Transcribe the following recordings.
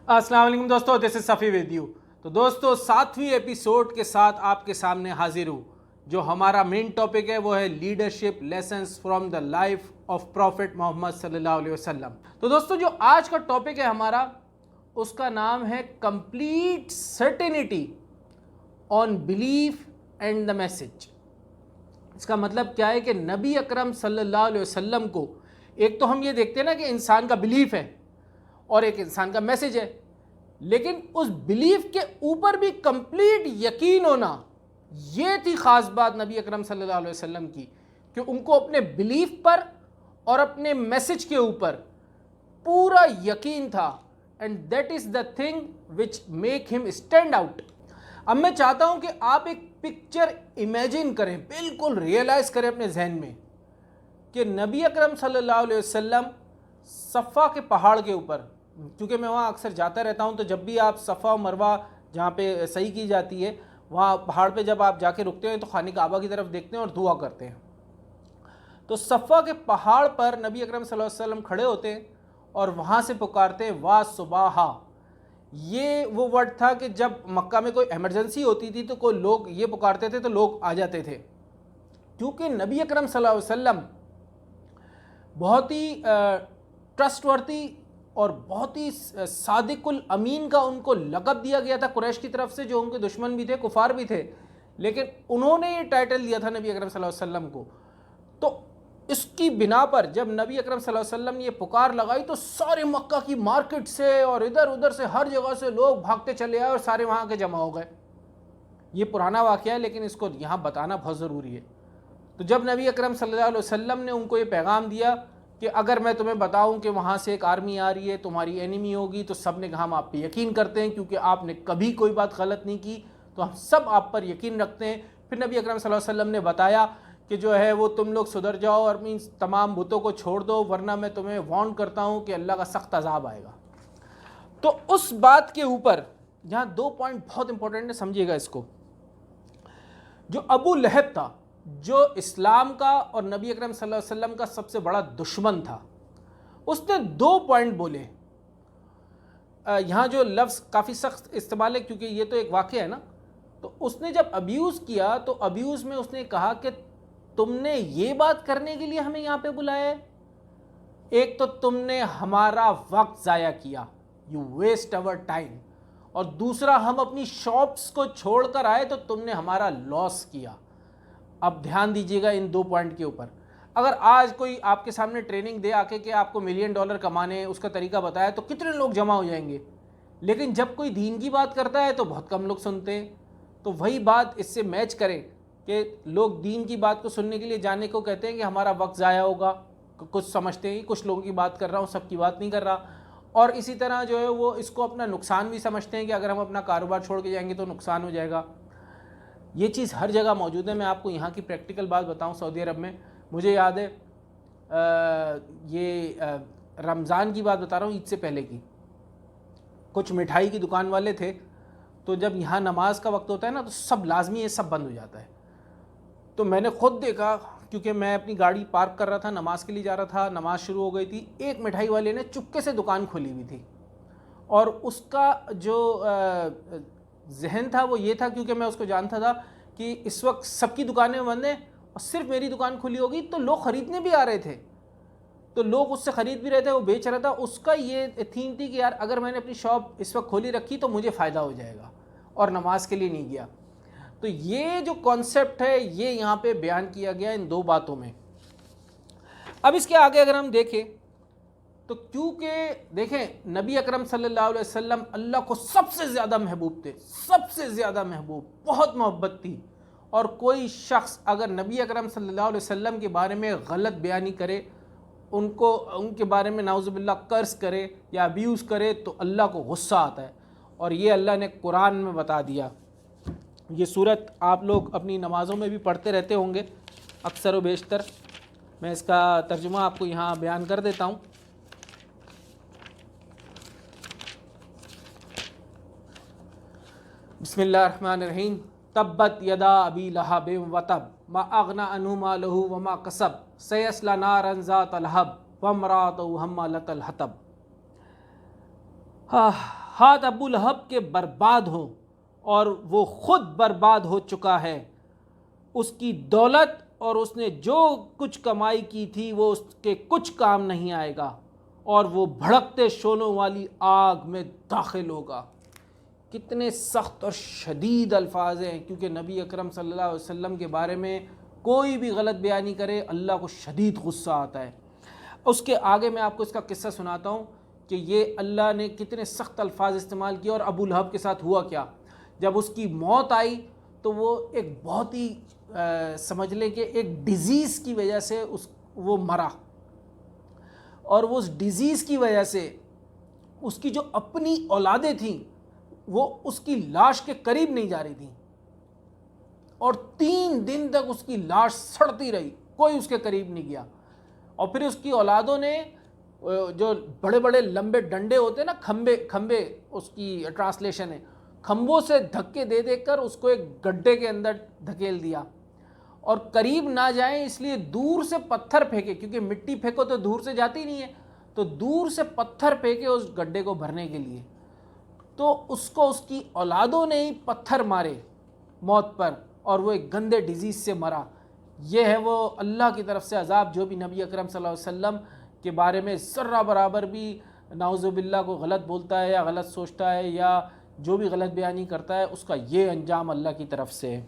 السلام علیکم دوستو، دس از صفی ود یو۔ تو دوستو 7ویں ایپیسوڈ کے ساتھ آپ کے سامنے حاضر ہوں۔ جو ہمارا مین ٹاپک ہے وہ ہے leadership lessons from the life of prophet Muhammad صلی اللہ علیہ وسلم۔ تو دوستو جو آج کا ٹاپک ہے ہمارا، اس کا نام ہے complete certainty on belief and the message. اس کا مطلب کیا ہے کہ نبی اکرم صلی اللہ علیہ وسلم کو ایک تو ہم یہ دیکھتے ہیں نا کہ انسان کا بلیف ہے اور ایک انسان کا میسج ہے، لیکن اس بلیف کے اوپر بھی کمپلیٹ یقین ہونا، یہ تھی خاص بات نبی اکرم صلی اللہ علیہ وسلم کی، کہ ان کو اپنے بلیف پر اور اپنے میسج کے اوپر پورا یقین تھا، and that is the thing which make ہم اسٹینڈ آؤٹ۔ اب میں چاہتا ہوں کہ آپ ایک پکچر امیجن کریں، بالکل ریئلائز کریں اپنے ذہن میں، کہ نبی اکرم صلی اللہ علیہ وسلم صفا کے پہاڑ کے اوپر، کیونکہ میں وہاں اکثر جاتا رہتا ہوں، تو جب بھی آپ صفا و مروہ جہاں پہ صحیح کی جاتی ہے، وہاں پہاڑ پہ جب آپ جا کے رکتے ہیں تو خانہ کعبہ کی طرف دیکھتے ہیں اور دعا کرتے ہیں۔ تو صفا کے پہاڑ پر نبی اکرم صلی اللہ علیہ وسلم کھڑے ہوتے ہیں اور وہاں سے پکارتے ہیں وا صباحا۔ یہ وہ ورڈ تھا کہ جب مکہ میں کوئی ایمرجنسی ہوتی تھی تو کوئی لوگ یہ پکارتے تھے تو لوگ آ جاتے تھے، کیونکہ نبی اکرم صلی اللہ علیہ وسلم بہت ہی ٹرسٹ ورتھی اور بہت ہی صادق الامین کا ان کو لقب دیا گیا تھا قریش کی طرف سے، جو ان کے دشمن بھی تھے، کفار بھی تھے، لیکن انہوں نے یہ ٹائٹل دیا تھا نبی اکرم صلی اللہ علیہ وسلم کو۔ تو اس کی بنا پر جب نبی اکرم صلی اللہ علیہ وسلم نے یہ پکار لگائی تو سارے مکہ کی مارکیٹ سے اور ادھر ادھر سے ہر جگہ سے لوگ بھاگتے چلے آئے اور سارے وہاں کے جمع ہو گئے۔ یہ پرانا واقعہ ہے لیکن اس کو یہاں بتانا بہت ضروری ہے۔ تو جب نبی اکرم صلی اللہ علیہ وسلم نے ان کو یہ پیغام دیا کہ اگر میں تمہیں بتاؤں کہ وہاں سے ایک آرمی آ رہی ہے، تمہاری اینیمی ہوگی، تو سب نے کہا ہم آپ پہ یقین کرتے ہیں، کیونکہ آپ نے کبھی کوئی بات غلط نہیں کی، تو ہم سب آپ پر یقین رکھتے ہیں۔ پھر نبی اکرم صلی اللہ علیہ وسلم نے بتایا کہ جو ہے وہ تم لوگ سدھر جاؤ اور تمام بتوں کو چھوڑ دو، ورنہ میں تمہیں وارن کرتا ہوں کہ اللہ کا سخت عذاب آئے گا۔ تو اس بات کے اوپر یہاں 2 پوائنٹ بہت امپورٹنٹ ہے، سمجھیے گا اس کو۔ جو ابو لہب تھا، جو اسلام کا اور نبی اکرم صلی اللہ علیہ وسلم کا سب سے بڑا دشمن تھا، اس نے 2 پوائنٹ بولے۔ یہاں جو لفظ کافی سخت استعمال ہے کیونکہ یہ تو ایک واقعہ ہے نا، تو اس نے جب ابیوز کیا تو ابیوز میں اس نے کہا کہ تم نے یہ بات کرنے کے لیے ہمیں یہاں پہ بلایا ہے؟ ایک تو تم نے ہمارا وقت ضائع کیا، یو ویسٹ اور ٹائم، اور دوسرا ہم اپنی شاپس کو چھوڑ کر آئے تو تم نے ہمارا لاس کیا۔ اب دھیان دیجیے گا ان 2 پوائنٹ کے اوپر۔ اگر آج کوئی آپ کے سامنے ٹریننگ دے آ کے کہ آپ کو $1 ملین کمانے اس کا طریقہ بتایا تو کتنے لوگ جمع ہو جائیں گے، لیکن جب کوئی دین کی بات کرتا ہے تو بہت کم لوگ سنتے ہیں۔ تو وہی بات اس سے میچ کریں کہ لوگ دین کی بات کو سننے کے لیے جانے کو کہتے ہیں کہ ہمارا وقت ضائع ہوگا، کچھ سمجھتے ہیں، کچھ لوگوں کی بات کر رہا ہوں، سب کی بات نہیں کر رہا، اور اسی طرح جو ہے وہ اس کو اپنا نقصان بھی سمجھتے ہیں کہ اگر ہم اپنا کاروبار چھوڑ کے جائیں گے تو نقصان ہو جائے گا۔ یہ چیز ہر جگہ موجود ہے۔ میں آپ کو یہاں کی پریکٹیکل بات بتاؤں، سعودی عرب میں مجھے یاد ہے، یہ رمضان کی بات بتا رہا ہوں، عید سے پہلے کی، کچھ مٹھائی کی دکان والے تھے، تو جب یہاں نماز کا وقت ہوتا ہے نا تو سب لازمی ہے، سب بند ہو جاتا ہے۔ تو میں نے خود دیکھا، کیونکہ میں اپنی گاڑی پارک کر رہا تھا، نماز کے لیے جا رہا تھا، نماز شروع ہو گئی تھی، ایک مٹھائی والے نے چپکے سے دکان کھولی ہوئی تھی، اور اس کا جو ذہن تھا وہ یہ تھا، کیونکہ میں اس کو جانتا تھا کہ اس وقت سب کی دکانیں بند ہیں اور صرف میری دکان کھلی ہوگی، تو لوگ خریدنے بھی آ رہے تھے، تو لوگ اس سے خرید بھی رہے تھے، وہ بیچ رہا تھا۔ اس کا یہ تھیم تھی کہ یار اگر میں نے اپنی شاپ اس وقت کھولی رکھی تو مجھے فائدہ ہو جائے گا، اور نماز کے لیے نہیں گیا۔ تو یہ جو کانسیپٹ ہے یہ یہاں پہ بیان کیا گیا ان 2 باتوں میں۔ اب اس کے آگے اگر ہم دیکھیں تو کیونکہ دیکھیں نبی اکرم صلی اللہ علیہ وسلم اللہ کو سب سے زیادہ محبوب تھے، سب سے زیادہ محبوب، بہت محبت تھی، اور کوئی شخص اگر نبی اکرم صلی اللہ علیہ وسلم کے بارے میں غلط بیانی کرے، ان کے بارے میں نعوذ باللہ کرس کرے یا ابیوز کرے تو اللہ کو غصہ آتا ہے، اور یہ اللہ نے قرآن میں بتا دیا۔ یہ صورت آپ لوگ اپنی نمازوں میں بھی پڑھتے رہتے ہوں گے اکثر و بیشتر، میں اس کا ترجمہ آپ کو یہاں بیان کر دیتا ہوں۔ بسم اللہ الرحمن الرحیم۔ تبت یدا ابی لہب وتب ما اغنی عنہ مالہ وما کسب سیصلی نارا ذات لہب وامرأتہ حمالۃ الحطب۔ ہاتھ ابو لہب کے برباد ہوں اور وہ خود برباد ہو چکا ہے، اس کی دولت اور اس نے جو کچھ کمائی کی تھی وہ اس کے کچھ کام نہیں آئے گا، اور وہ بھڑکتے شعلوں والی آگ میں داخل ہوگا۔ کتنے سخت اور شدید الفاظ ہیں، کیونکہ نبی اکرم صلی اللہ علیہ وسلم کے بارے میں کوئی بھی غلط بیانی کرے اللہ کو شدید غصہ آتا ہے۔ اس کے آگے میں آپ کو اس کا قصہ سناتا ہوں کہ یہ اللہ نے کتنے سخت الفاظ استعمال کیے، اور ابو لہب کے ساتھ ہوا کیا۔ جب اس کی موت آئی تو وہ ایک بہت ہی سمجھ لیں کہ ایک ڈیزیز کی وجہ سے وہ مرا، اور وہ اس ڈیزیز کی وجہ سے اس کی جو اپنی اولادیں تھیں وہ اس کی لاش کے قریب نہیں جا رہی تھیں، اور 3 دن تک اس کی لاش سڑتی رہی، کوئی اس کے قریب نہیں گیا۔ اور پھر اس کی اولادوں نے جو بڑے بڑے لمبے ڈنڈے ہوتے ہیں نا، کھمبے اس کی ٹرانسلیشن ہے، کھمبوں سے دھکے دے دے کر اس کو ایک گڈھے کے اندر دھکیل دیا، اور قریب نہ جائیں اس لیے دور سے پتھر پھینکے، کیونکہ مٹی پھینکو تو دور سے جاتی نہیں ہے، تو دور سے پتھر پھینکے اس گڈھے کو بھرنے کے لیے۔ تو اس کو اس کی اولادوں نے ہی پتھر مارے موت پر، اور وہ ایک گندے ڈیزیز سے مرا۔ یہ ہے وہ اللہ کی طرف سے عذاب جو بھی نبی اکرم صلی اللہ علیہ وسلم کے بارے میں ذرہ برابر بھی نعوذ باللہ کو غلط بولتا ہے یا غلط سوچتا ہے یا جو بھی غلط بیانی کرتا ہے، اس کا یہ انجام اللہ کی طرف سے ہے۔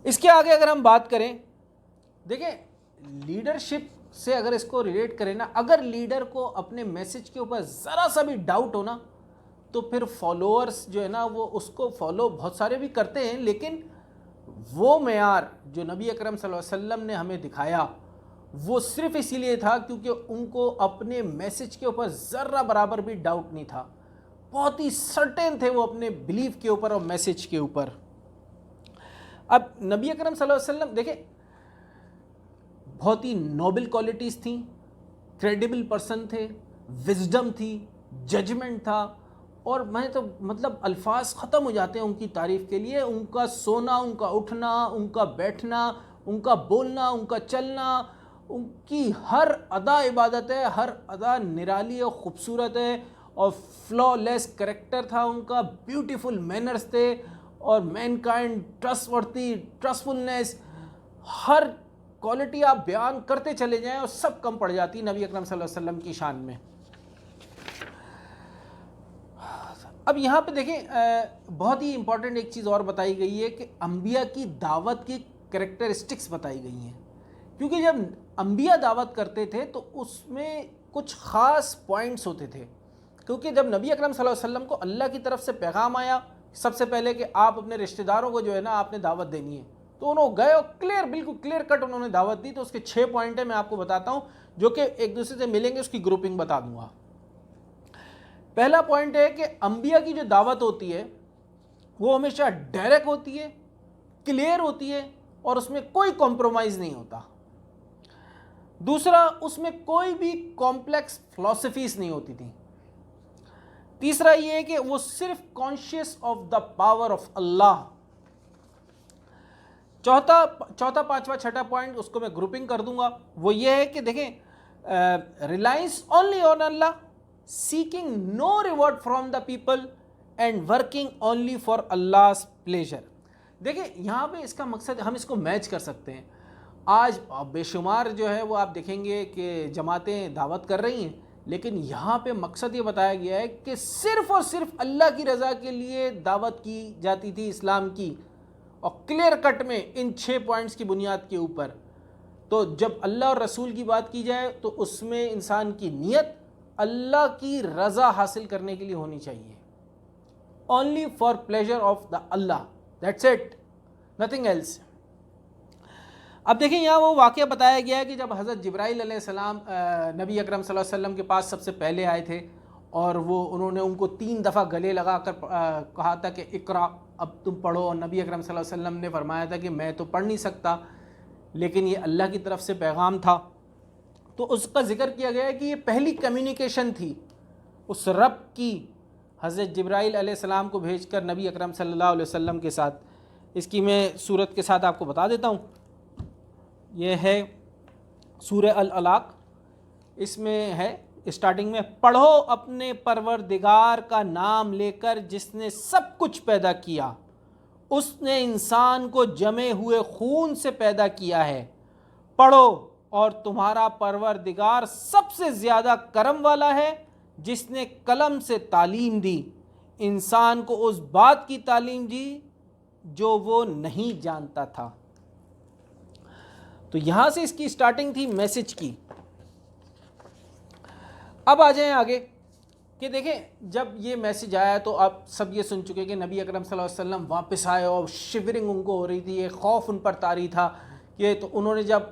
اس کے آگے اگر ہم بات کریں، دیکھیں لیڈرشپ سے اگر اس کو ریلیٹ کریں نا، اگر لیڈر کو اپنے میسج کے اوپر ذرا سا بھی ڈاؤٹ ہونا تو پھر فالوورز جو ہے نا وہ اس کو فالو بہت سارے بھی کرتے ہیں، لیکن وہ معیار جو نبی اکرم صلی اللہ علیہ وسلم نے ہمیں دکھایا وہ صرف اسی لیے تھا کیونکہ ان کو اپنے میسج کے اوپر ذرہ برابر بھی ڈاؤٹ نہیں تھا، بہت ہی سرٹین تھے وہ اپنے بلیف کے اوپر اور میسج کے اوپر۔ اب نبی اکرم صلی اللہ علیہ وسلم دیکھیں بہت ہی نوبل کوالٹیز تھیں، کریڈیبل پرسن تھے، وزڈم تھی، ججمنٹ تھا، اور میں تو مطلب الفاظ ختم ہو جاتے ہیں ان کی تعریف کے لیے۔ ان کا سونا، ان کا اٹھنا، ان کا بیٹھنا، ان کا بولنا، ان کا چلنا، ان کی ہر ادا عبادت ہے، ہر ادا نرالی اور خوبصورت ہے، اور فلا لیس کریکٹر تھا ان کا، بیوٹیفل مینرز تھے، اور مین کائنڈ ٹرسٹفلنیس، ہر کوالٹی آپ بیان کرتے چلے جائیں اور سب کم پڑ جاتی نبی اکرم صلی اللہ علیہ وسلم کی شان میں۔ اب یہاں پہ دیکھیں بہت ہی امپورٹنٹ ایک چیز اور بتائی گئی ہے کہ انبیاء کی دعوت کی کریکٹرسٹکس بتائی گئی ہیں، کیونکہ جب انبیاء دعوت کرتے تھے تو اس میں کچھ خاص پوائنٹس ہوتے تھے، کیونکہ جب نبی اکرم صلی اللہ علیہ وسلم کو اللہ کی طرف سے پیغام آیا سب سے پہلے کہ آپ اپنے رشتہ داروں کو جو ہے نا آپ نے دعوت دینی ہے، تو انہوں گئے اور بالکل کلیئر کٹ انہوں نے دعوت دی۔ تو اس کے 6 پوائنٹ ہیں، میں آپ کو بتاتا ہوں، جو کہ ایک دوسرے سے ملیں گے، اس کی گروپنگ بتا دوں گا۔ پہلا پوائنٹ ہے کہ انبیاء کی جو دعوت ہوتی ہے وہ ہمیشہ ڈائریکٹ ہوتی ہے، کلیئر ہوتی ہے، اور اس میں کوئی کمپرومائز نہیں ہوتا۔ دوسرا، اس میں کوئی بھی کمپلیکس فلسفیز نہیں ہوتی تھیں۔ تیسرا یہ ہے کہ وہ صرف conscious of the power of Allah. چوتھا، پانچواں، چھٹا پوائنٹ اس کو میں گروپنگ کر دوں گا، وہ یہ ہے کہ دیکھیں reliance only on Allah, seeking no reward from the people, and working only for Allah's pleasure. دیکھیں یہاں پہ اس کا مقصد ہم اس کو میچ کر سکتے ہیں۔ آج بے شمار جو ہے وہ آپ دیکھیں گے کہ جماعتیں دعوت کر رہی ہیں، لیکن یہاں پہ مقصد یہ بتایا گیا ہے کہ صرف اور صرف اللہ کی رضا کے لیے دعوت کی جاتی تھی اسلام کی، اور کلیئر کٹ میں ان 6 پوائنٹس کی بنیاد کے اوپر۔ تو جب اللہ اور رسول کی بات کی جائے تو اس میں انسان کی نیت اللہ کی رضا حاصل کرنے کے لیے ہونی چاہیے، only for pleasure of the Allah, that's it, nothing else. اب دیکھیں یہاں وہ واقعہ بتایا گیا ہے کہ جب حضرت جبرائیل علیہ السلام نبی اکرم صلی اللہ علیہ وسلم کے پاس سب سے پہلے آئے تھے، اور انہوں نے ان کو 3 دفعہ گلے لگا کر کہا تھا کہ اقرا، اب تم پڑھو، اور نبی اکرم صلی اللہ علیہ وسلم نے فرمایا تھا کہ میں تو پڑھ نہیں سکتا، لیکن یہ اللہ کی طرف سے پیغام تھا۔ تو اس کا ذکر کیا گیا ہے کہ یہ پہلی کمیونیکیشن تھی اس رب کی حضرت جبرائیل علیہ السلام کو بھیج کر نبی اکرم صلی اللہ علیہ وسلم کے ساتھ۔ اس کی میں صورت کے ساتھ آپ کو بتا دیتا ہوں۔ یہ ہے سورہ العلاق، اس میں ہے اسٹارٹنگ میں، پڑھو اپنے پروردگار کا نام لے کر جس نے سب کچھ پیدا کیا، اس نے انسان کو جمے ہوئے خون سے پیدا کیا ہے، پڑھو اور تمہارا پروردگار سب سے زیادہ کرم والا ہے جس نے قلم سے تعلیم دی، انسان کو اس بات کی تعلیم دی جو وہ نہیں جانتا تھا۔ تو یہاں سے اس کی سٹارٹنگ تھی میسج کی۔ اب آ جائیں آگے کہ دیکھیں جب یہ میسج آیا تو آپ سب یہ سن چکے کہ نبی اکرم صلی اللہ علیہ وسلم واپس آئے اور شیورنگ ان کو ہو رہی تھی، ایک خوف ان پر طاری تھا کہ تو انہوں نے جب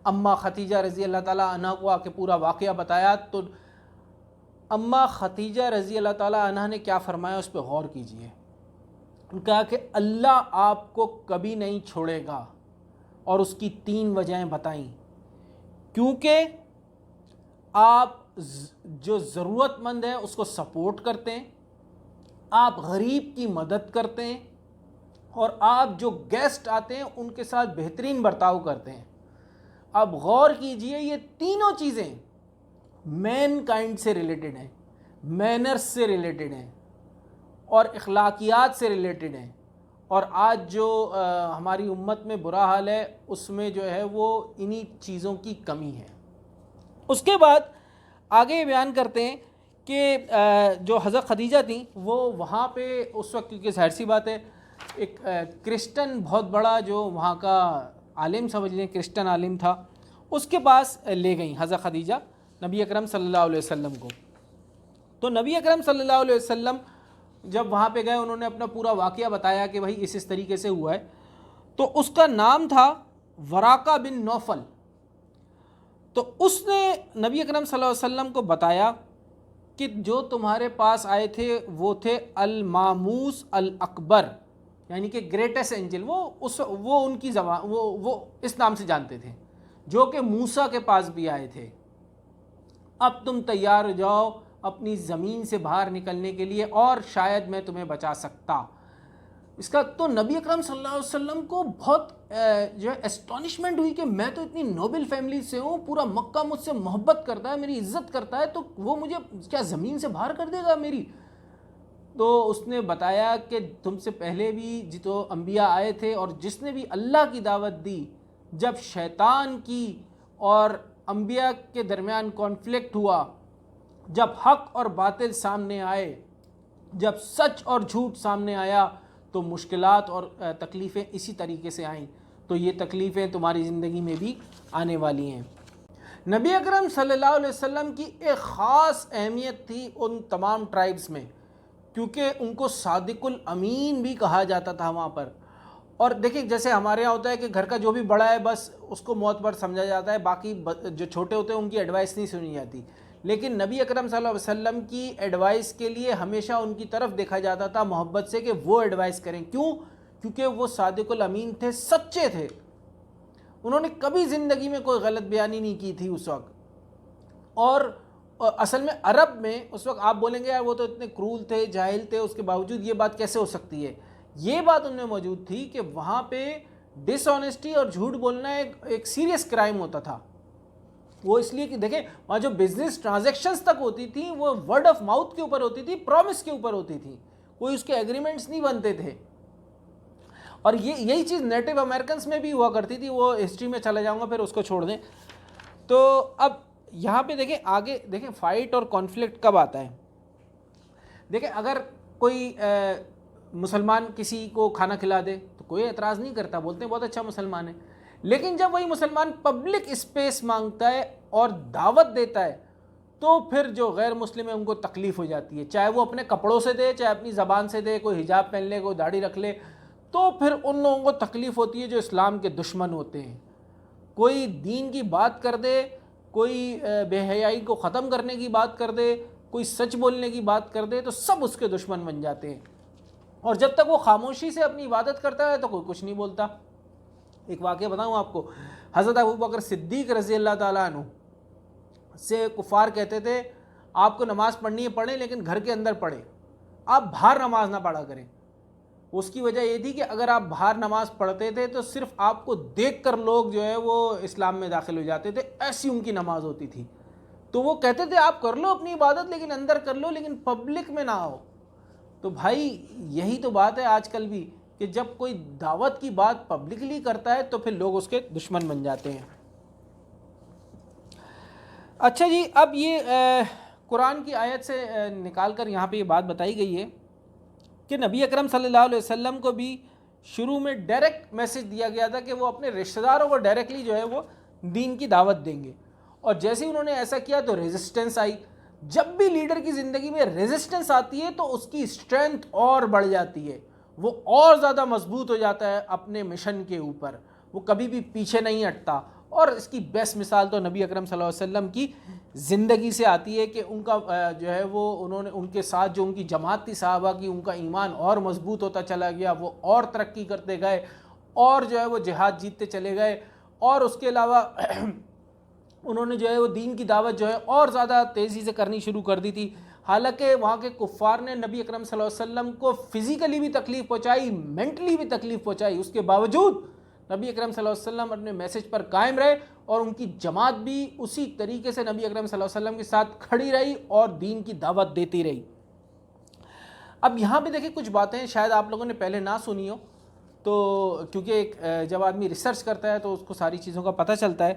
اماں ختیجہ رضی اللہ تعالیٰ عنہ کو آ کے پورا واقعہ بتایا تو اماں ختیجہ رضی اللہ تعالیٰ عنہ نے کیا فرمایا اس پہ غور کیجئے۔ ان کہا کہ اللہ آپ کو کبھی نہیں چھوڑے گا، اور اس کی 3 وجہیں بتائیں، کیونکہ آپ جو ضرورت مند ہیں اس کو سپورٹ کرتے ہیں، آپ غریب کی مدد کرتے ہیں، اور آپ جو گیسٹ آتے ہیں ان کے ساتھ بہترین برتاؤ کرتے ہیں۔ اب غور کیجئے یہ تینوں چیزیں مین کائنڈ سے ریلیٹڈ ہیں، مینرز سے ریلیٹڈ ہیں اور اخلاقیات سے ریلیٹڈ ہیں، اور آج جو ہماری امت میں برا حال ہے اس میں جو ہے وہ انہی چیزوں کی کمی ہے۔ اس کے بعد آگے بیان کرتے ہیں کہ جو حضرت خدیجہ تھیں وہ وہاں پہ اس وقت، کیونکہ ظاہر سی بات ہے ایک کرسچن بہت بڑا جو وہاں کا عالم سمجھ لیں، کرسچن عالم تھا، اس کے پاس لے گئیں حضرت خدیجہ نبی اکرم صلی اللہ علیہ وسلم کو۔ تو نبی اکرم صلی اللہ علیہ وسلم جب وہاں پہ گئے انہوں نے اپنا پورا واقعہ بتایا کہ بھائی اس طریقے سے ہوا ہے، تو اس کا نام تھا وراقہ بن نوفل۔ تو اس نے نبی اکرم صلی اللہ علیہ وسلم کو بتایا کہ جو تمہارے پاس آئے تھے وہ تھے الماموس الاکبر، یعنی کہ گریٹسٹ اینجل، وہ ان کی زبان وہ اس نام سے جانتے تھے، جو کہ موسیٰ کے پاس بھی آئے تھے۔ اب تم تیار ہو جاؤ اپنی زمین سے باہر نکلنے کے لیے اور شاید میں تمہیں بچا سکتا۔ اس کا تو نبی اکرم صلی اللہ علیہ وسلم کو بہت جو ہے اسٹانشمنٹ ہوئی کہ میں تو اتنی نوبل فیملی سے ہوں، پورا مکہ مجھ سے محبت کرتا ہے، میری عزت کرتا ہے، تو وہ مجھے کیا زمین سے باہر کر دے گا میری؟ تو اس نے بتایا کہ تم سے پہلے بھی جو انبیاء آئے تھے اور جس نے بھی اللہ کی دعوت دی، جب شیطان کی اور انبیاء کے درمیان کانفلکٹ ہوا، جب حق اور باطل سامنے آئے، جب سچ اور جھوٹ سامنے آیا، تو مشکلات اور تکلیفیں اسی طریقے سے آئیں، تو یہ تکلیفیں تمہاری زندگی میں بھی آنے والی ہیں۔ نبی اکرم صلی اللہ علیہ وسلم کی ایک خاص اہمیت تھی ان تمام ٹرائبز میں، کیونکہ ان کو صادق الامین بھی کہا جاتا تھا وہاں پر۔ اور دیکھیں جیسے ہمارے یہاں ہوتا ہے کہ گھر کا جو بھی بڑا ہے بس اس کو معتبر سمجھا جاتا ہے، باقی جو چھوٹے ہوتے ہیں ان کی ایڈوائس نہیں سنی جاتی، لیکن نبی اکرم صلی اللہ علیہ وسلم کی ایڈوائس کے لیے ہمیشہ ان کی طرف دیکھا جاتا تھا محبت سے کہ وہ ایڈوائس کریں۔ کیوں؟ کیونکہ وہ صادق الامین تھے، سچے تھے، انہوں نے کبھی زندگی میں کوئی غلط بیانی نہیں کی تھی اس وقت۔ اور اصل میں عرب میں اس وقت آپ بولیں گے یار وہ تو اتنے کرول تھے، جاہل تھے، اس کے باوجود یہ بات کیسے ہو سکتی ہے؟ یہ بات ان میں موجود تھی کہ وہاں پہ ڈس آنیسٹی اور جھوٹ بولنا ایک سیریس کرائم ہوتا تھا۔ وہ اس لیے کہ دیکھیں وہاں جو بزنس ٹرانزیکشنز تک ہوتی تھی وہ ورڈ آف ماؤتھ کے اوپر ہوتی تھی، پرومس کے اوپر ہوتی تھی، کوئی اس کے ایگریمنٹس نہیں بنتے تھے۔ اور یہی چیز نیٹو امریکنز میں بھی ہوا کرتی تھی، وہ ہسٹری میں چلے جاؤں گا پھر اس کو چھوڑ دیں۔ تو اب یہاں پہ دیکھیں آگے دیکھیں فائٹ اور کانفلکٹ کب آتا ہے۔ دیکھیں اگر کوئی مسلمان کسی کو کھانا کھلا دے تو کوئی اعتراض نہیں کرتا، بولتے ہیں بہت اچھا مسلمان ہے، لیکن جب وہی مسلمان پبلک اسپیس مانگتا ہے اور دعوت دیتا ہے تو پھر جو غیر مسلم ہیں ان کو تکلیف ہو جاتی ہے، چاہے وہ اپنے کپڑوں سے دے، چاہے اپنی زبان سے دے، کوئی حجاب پہن لے، کوئی داڑھی رکھ لے، تو پھر ان لوگوں کو تکلیف ہوتی ہے جو اسلام کے دشمن ہوتے ہیں۔ کوئی دین کی بات کر دے، کوئی بے حیائی کو ختم کرنے کی بات کر دے، کوئی سچ بولنے کی بات کر دے، تو سب اس کے دشمن بن جاتے ہیں، اور جب تک وہ خاموشی سے اپنی عبادت کرتا ہے تو کوئی کچھ نہیں بولتا۔ ایک واقعہ بتاؤں آپ کو، حضرت ابوبکر صدیق رضی اللہ تعالیٰ عنہ سے کفار کہتے تھے آپ کو نماز پڑھنی ہے پڑھیں، لیکن گھر کے اندر پڑھیں، آپ باہر نماز نہ پڑھا کریں۔ اس کی وجہ یہ تھی کہ اگر آپ باہر نماز پڑھتے تھے تو صرف آپ کو دیکھ کر لوگ جو ہے وہ اسلام میں داخل ہو جاتے تھے، ایسی ان کی نماز ہوتی تھی۔ تو وہ کہتے تھے آپ کر لو اپنی عبادت لیکن اندر کر لو، لیکن پبلک میں نہ آؤ۔ تو بھائی یہی تو بات ہے آج کل بھی، کہ جب کوئی دعوت کی بات پبلکلی کرتا ہے تو پھر لوگ اس کے دشمن بن جاتے ہیں۔ اچھا جی، اب یہ قرآن کی آیت سے نکال کر یہاں پہ یہ بات بتائی گئی ہے کہ نبی اکرم صلی اللہ علیہ وسلم کو بھی شروع میں ڈائریکٹ میسج دیا گیا تھا کہ وہ اپنے رشتہ داروں کو ڈائریکٹلی جو ہے وہ دین کی دعوت دیں گے، اور جیسے ہی انہوں نے ایسا کیا تو ریزسٹنس آئی۔ جب بھی لیڈر کی زندگی میں ریزسٹنس آتی ہے تو اس کی اسٹرینتھ اور بڑھ جاتی ہے، وہ اور زیادہ مضبوط ہو جاتا ہے اپنے مشن کے اوپر، وہ کبھی بھی پیچھے نہیں ہٹتا۔ اور اس کی بیسٹ مثال تو نبی اکرم صلی اللہ علیہ وسلم کی زندگی سے آتی ہے کہ ان کا جو ہے وہ انہوں نے ان کے ساتھ جو ان کی جماعت تھی صحابہ کی، ان کا ایمان اور مضبوط ہوتا چلا گیا، وہ اور ترقی کرتے گئے اور جو ہے وہ جہاد جیتتے چلے گئے، اور اس کے علاوہ انہوں نے جو ہے وہ دین کی دعوت جو ہے اور زیادہ تیزی سے کرنی شروع کر دی تھی۔ حالانکہ وہاں کے کفار نے نبی اکرم صلی اللہ علیہ وسلم کو فزیکلی بھی تکلیف پہنچائی، مینٹلی بھی تکلیف پہنچائی، اس کے باوجود نبی اکرم صلی اللہ علیہ وسلم اپنے میسج پر قائم رہے، اور ان کی جماعت بھی اسی طریقے سے نبی اکرم صلی اللہ علیہ وسلم کے ساتھ کھڑی رہی اور دین کی دعوت دیتی رہی۔ اب یہاں پہ دیکھیں کچھ باتیں شاید آپ لوگوں نے پہلے نہ سنی ہو، تو کیونکہ جب آدمی ریسرچ کرتا ہے تو اس کو ساری چیزوں کا پتہ چلتا ہے۔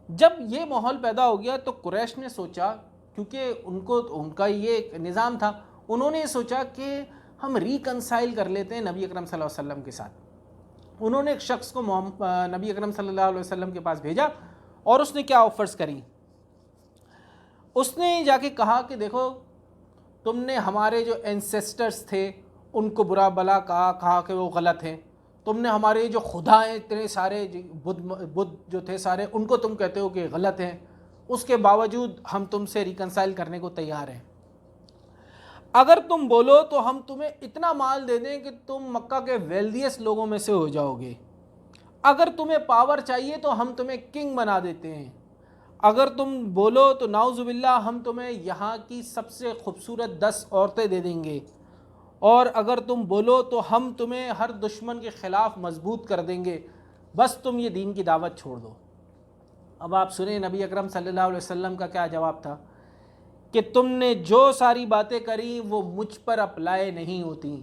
جب یہ ماحول پیدا ہو گیا تو قریش نے سوچا، کیونکہ ان کا یہ ایک نظام تھا، انہوں نے یہ سوچا کہ ہم ریکنسائل کر لیتے ہیں نبی اکرم صلی اللہ علیہ وسلم کے ساتھ۔ انہوں نے ایک شخص کو نبی اکرم صلی اللہ علیہ وسلم کے پاس بھیجا، اور اس نے کیا آفرز کری؟ اس نے جا کے کہا کہ دیکھو تم نے ہمارے جو اینسیسٹرز تھے ان کو برا بلا کہا کہ وہ غلط ہیں، تم نے ہمارے جو خدا ہیں اتنے سارے بدھ جو تھے سارے، ان کو تم کہتے ہو کہ غلط ہیں، اس کے باوجود ہم تم سے ریکنسائل کرنے کو تیار ہیں۔ اگر تم بولو تو ہم تمہیں اتنا مال دے دیں کہ تم مکہ کے ویلدیسٹ لوگوں میں سے ہو جاؤ گے۔ اگر تمہیں پاور چاہیے تو ہم تمہیں کنگ بنا دیتے ہیں۔ اگر تم بولو تو نعوذ باللہ ہم تمہیں یہاں کی سب سے خوبصورت 10 عورتیں دے دیں گے، اور اگر تم بولو تو ہم تمہیں ہر دشمن کے خلاف مضبوط کر دیں گے، بس تم یہ دین کی دعوت چھوڑ دو۔ اب آپ سنیں نبی اکرم صلی اللہ علیہ وسلم کا کیا جواب تھا کہ تم نے جو ساری باتیں کری وہ مجھ پر اپلائی نہیں ہوتی،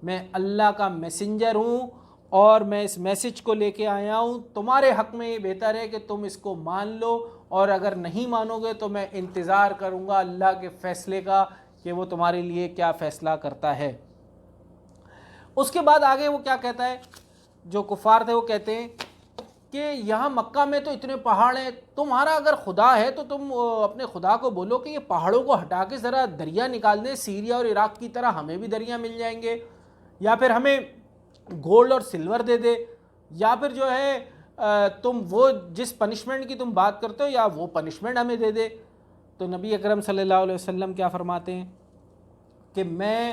میں اللہ کا میسنجر ہوں اور میں اس میسج کو لے کے آیا ہوں، تمہارے حق میں یہ بہتر ہے کہ تم اس کو مان لو، اور اگر نہیں مانو گے تو میں انتظار کروں گا اللہ کے فیصلے کا کہ وہ تمہارے لیے کیا فیصلہ کرتا ہے۔ اس کے بعد آگے وہ کیا کہتا ہے، جو کفار تھے وہ کہتے ہیں کہ یہاں مکہ میں تو اتنے پہاڑ ہیں، تمہارا اگر خدا ہے تو تم اپنے خدا کو بولو کہ یہ پہاڑوں کو ہٹا کے ذرا دریا نکال دیں، سیریا اور عراق کی طرح ہمیں بھی دریا مل جائیں گے، یا پھر ہمیں گولڈ اور سلور دے دے، یا پھر جو ہے تم وہ جس پنشمنٹ کی تم بات کرتے ہو یا وہ پنشمنٹ ہمیں دے دے۔ تو نبی اکرم صلی اللہ علیہ وسلم کیا فرماتے ہیں کہ میں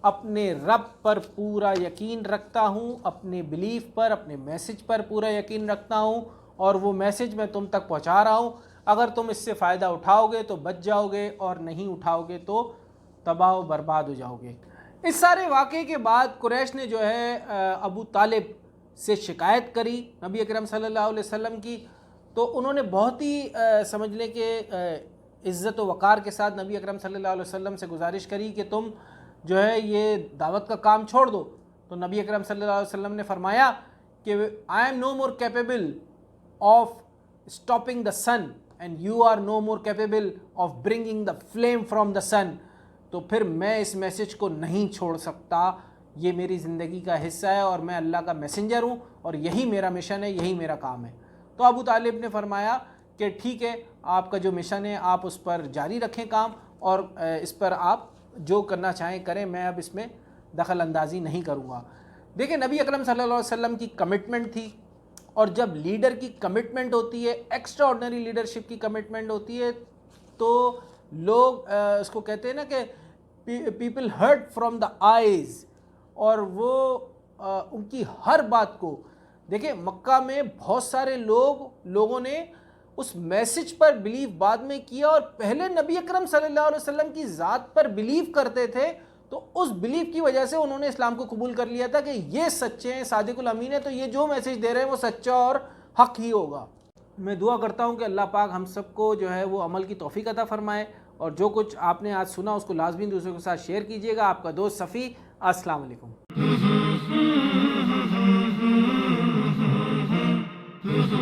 اپنے رب پر پورا یقین رکھتا ہوں، اپنے بلیف پر، اپنے میسج پر پورا یقین رکھتا ہوں، اور وہ میسج میں تم تک پہنچا رہا ہوں، اگر تم اس سے فائدہ اٹھاؤ گے تو بچ جاؤ گے، اور نہیں اٹھاؤ گے تو تباہ و برباد ہو جاؤ گے۔ اس سارے واقعے کے بعد قریش نے جو ہے ابو طالب سے شکایت کری نبی اکرم صلی اللہ علیہ وسلم کی، تو انہوں نے بہت ہی سمجھ لیں کہ عزت و وقار کے ساتھ نبی اکرم صلی اللہ علیہ وسلم سے گزارش کری کہ تم جو ہے یہ دعوت کا کام چھوڑ دو۔ تو نبی اکرم صلی اللہ علیہ وسلم نے فرمایا کہ I am no more capable of stopping the sun and you are no more capable of bringing the flame from the sun۔ تو پھر میں اس میسج کو نہیں چھوڑ سکتا، یہ میری زندگی کا حصہ ہے اور میں اللہ کا میسنجر ہوں، اور یہی میرا مشن ہے، یہی میرا کام ہے۔ تو ابو طالب نے فرمایا کہ ٹھیک ہے، آپ کا جو مشن ہے آپ اس پر جاری رکھیں کام، اور اس پر آپ جو کرنا چاہیں کریں، میں اب اس میں دخل اندازی نہیں کروں گا۔ دیکھیں نبی اکرم صلی اللہ علیہ وسلم کی کمٹمنٹ تھی، اور جب لیڈر کی کمٹمنٹ ہوتی ہے، ایکسٹرا آرڈنری لیڈرشپ کی کمٹمنٹ ہوتی ہے، تو لوگ اس کو کہتے ہیں نا کہ people hurt from the eyes, اور وہ ان کی ہر بات کو دیکھیں مکہ میں بہت سارے لوگوں نے اس میسج پر بلیو بعد میں کیا، اور پہلے نبی اکرم صلی اللہ علیہ وسلم کی ذات پر بلیو کرتے تھے، تو اس بلیف کی وجہ سے انہوں نے اسلام کو قبول کر لیا تھا کہ یہ سچے ہیں، صادق الامین ہے، تو یہ جو میسیج دے رہے ہیں وہ سچا اور حق ہی ہوگا۔ میں دعا کرتا ہوں کہ اللہ پاک ہم سب کو جو ہے وہ عمل کی توفیق عطا فرمائے، اور جو کچھ آپ نے آج سنا اس کو لازمی دوسروں کے ساتھ شیئر کیجیے گا۔ آپ کا دوست صفی، السلام علیکم۔